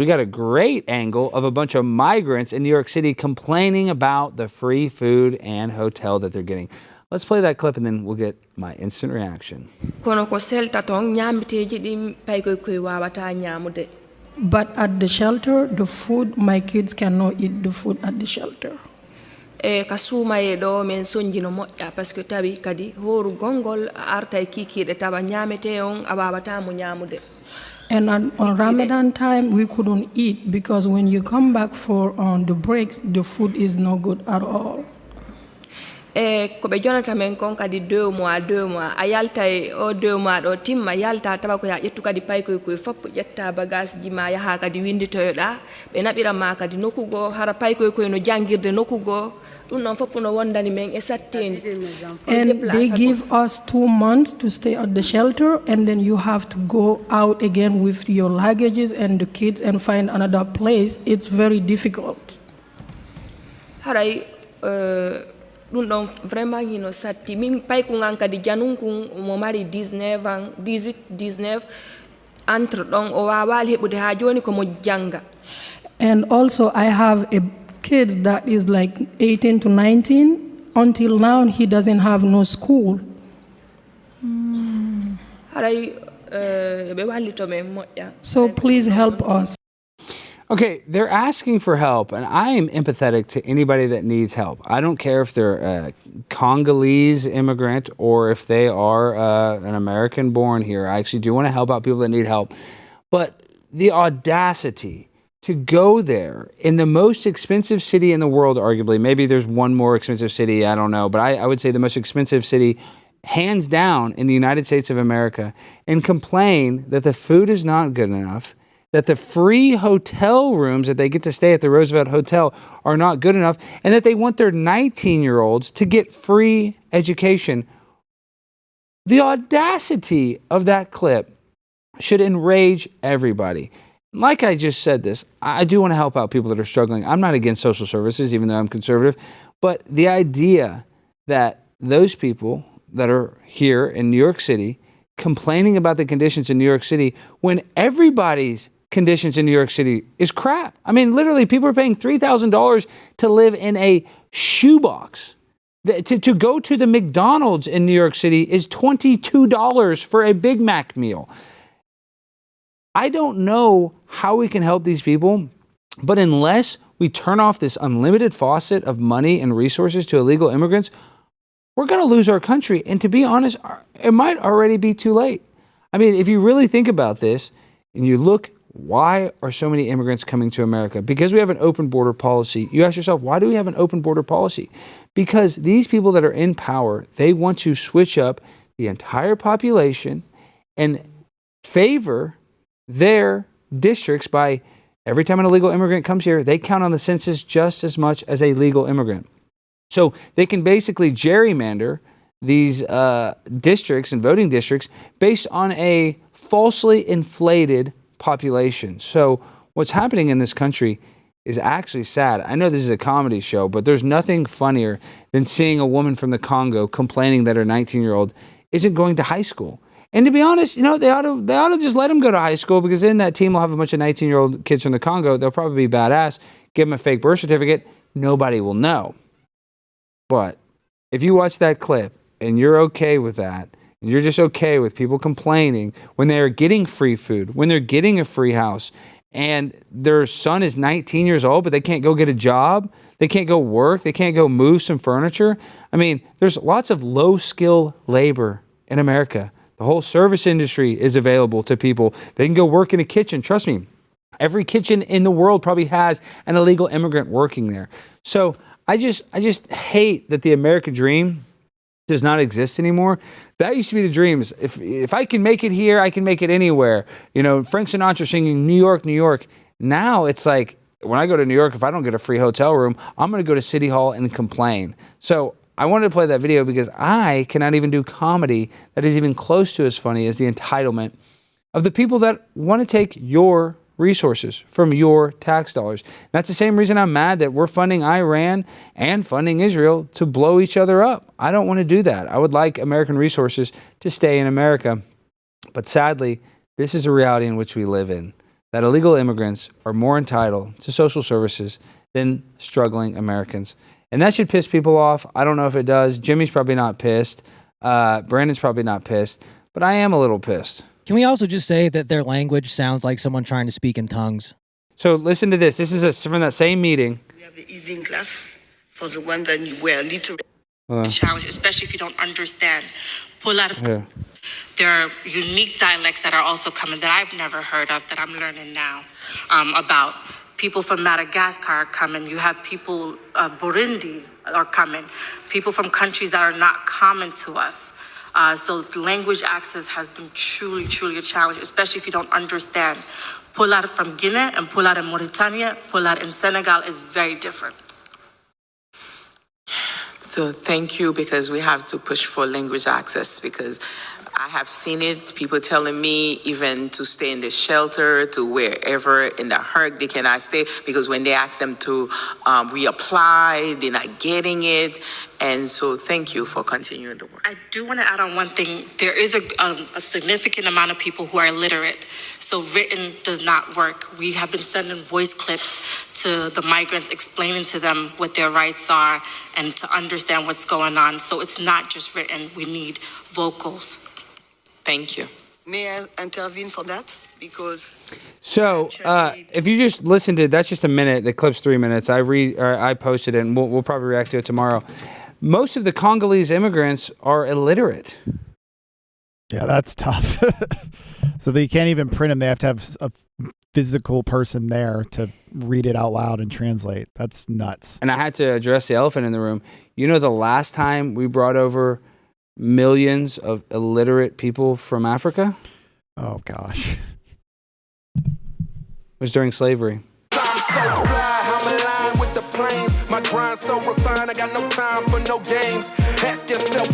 We got a great angle of a bunch of migrants in New York City complaining about the free food and hotel that they're getting. Let's play that clip and then we'll get my instant reaction. But at the shelter, the food, my kids cannot eat the food at the shelter. Kasuma do men sonjino moƴƴa parce que tawi kadi horu gongol arta e kikiɗe tawa ñamete on a wawata mo ñamude. And on Ramadan time, we couldn't eat because when you come back for the breaks, the food is no good at all. Ko ɓe jonata men kon kadi 2 mois a yalta e o 2 mois ɗo timma yalta tawa ko ya ƴettu kadi paykoy koye fof ƴetta bagage ji ma yaha kadi winditoyoɗa ɓe naɓira ma kadi nokkugo hara paykoy koye no jangguirde nokkugo ɗum ɗon fof no wondani men e sattede. And they give us 2 months to stay at the shelter, and then you have to go out again with your luggages and the kids and find another place. It's very difficult. Haray ɗum ɗon vraiment hino satti min paykugan kadi janunkun mo mari 18-19 entre ɗon o wawali heɓude ha joni komo janga. And also I have a kids that is like 18 to 19. Until now he doesn't have no school. So please help us. Okay, they're asking for help, and I am empathetic to anybody that needs help. I don't care if they're a Congolese immigrant or if they are an American born here. I actually do want to help out people that need help. But the audacity to go there in the most expensive city in the world, arguably, maybe there's one more expensive city, I don't know, but I would say the most expensive city, hands down, in the United States of America, and complain that the food is not good enough, that the free hotel rooms that they get to stay at the Roosevelt Hotel are not good enough, and that they want their 19-year-olds to get free education. The audacity of that clip should enrage everybody. Like I just said this, I do want to help out people that are struggling. I'm not against social services, even though I'm conservative, but the idea that those people that are here in New York City complaining about the conditions in New York City when everybody's conditions in New York City is crap. I mean, literally, people are paying $3,000 to live in a shoebox. To go to the McDonald's in New York City is $22 for a Big Mac meal. I don't know how we can help these people, but unless we turn off this unlimited faucet of money and resources to illegal immigrants, we're going to lose our country. And to be honest, it might already be too late. I mean, if you really think about this and you look, why are so many immigrants coming to America? Because we have an open border policy. You ask yourself, why do we have an open border policy? Because these people that are in power, they want to switch up the entire population and favor their districts by every time an illegal immigrant comes here, they count on the census just as much as a legal immigrant. So they can basically gerrymander these districts and voting districts based on a falsely inflated population. So what's happening in this country is actually sad. I know this is a comedy show, but there's nothing funnier than seeing a woman from the Congo complaining that her 19-year-old isn't going to high school. And to be honest, you know, they ought to just let them go to high school, because then that team will have a bunch of 19-year-old kids from the Congo. They'll probably be badass. Give them a fake birth certificate. Nobody will know. But if you watch that clip and you're okay with that, and you're just okay with people complaining when they're getting free food, when they're getting a free house, and their son is 19 years old, but they can't go get a job, they can't go work, they can't go move some furniture. I mean, there's lots of low-skill labor in America. The whole service industry is available to people. They can go work in a kitchen. Trust me, every kitchen in the world probably has an illegal immigrant working there. So I just hate that the American dream does not exist anymore. That used to be the dreams. If I can make it here, I can make it anywhere. You know, Frank Sinatra singing New York, New York. Now it's like, when I go to New York, if I don't get a free hotel room, I'm going to go to City Hall and complain. So I wanted to play that video because I cannot even do comedy that is even close to as funny as the entitlement of the people that want to take your resources from your tax dollars. That's the same reason I'm mad that we're funding Iran and funding Israel to blow each other up. I don't want to do that. I would like American resources to stay in America. But sadly, this is a reality in which we live in. that illegal immigrants are more entitled to social services than struggling Americans. And that should piss people off. I don't know if it does. Jimmy's probably not pissed. Brandon's probably not pissed. But I am a little pissed. Can we also just say that their language sounds like someone trying to speak in tongues? So listen to this. This is from that same meeting. We have the evening class for the one that were literally challenge, especially if you don't understand. Pull out of Yeah. There are unique dialects that are also coming that I've never heard of that I'm learning now about. People from Madagascar are coming. You have people, Burundi are coming. People from countries that are not common to us. So language access has been truly, truly a challenge, especially if you don't understand. Pull out from Guinea and pull out in Mauritania, pull out in Senegal is very different. So thank you, because we have to push for language access, because I have seen it, people telling me even to stay in the shelter, to wherever in the hurricane they cannot stay, because when they ask them to reapply, they're not getting it. And so thank you for continuing the work. I do want to add on one thing. There is a significant amount of people who are illiterate, so written does not work. We have been sending voice clips to the migrants, explaining to them what their rights are and to understand what's going on. So it's not just written, we need vocals. Thank you. May I intervene for that? Because So if you just listen to it, that's just a minute. The clip's 3 minutes. I posted it, and we'll probably react to it tomorrow. Most of the Congolese immigrants are illiterate. Yeah, that's tough. So they can't even print them. They have to have a physical person there to read it out loud and translate. That's nuts. And I had to address the elephant in the room. You know, the last time we brought over millions of illiterate people from Africa Oh, gosh. was during slavery. My grind so refined, I got no time for no games. Ask yourself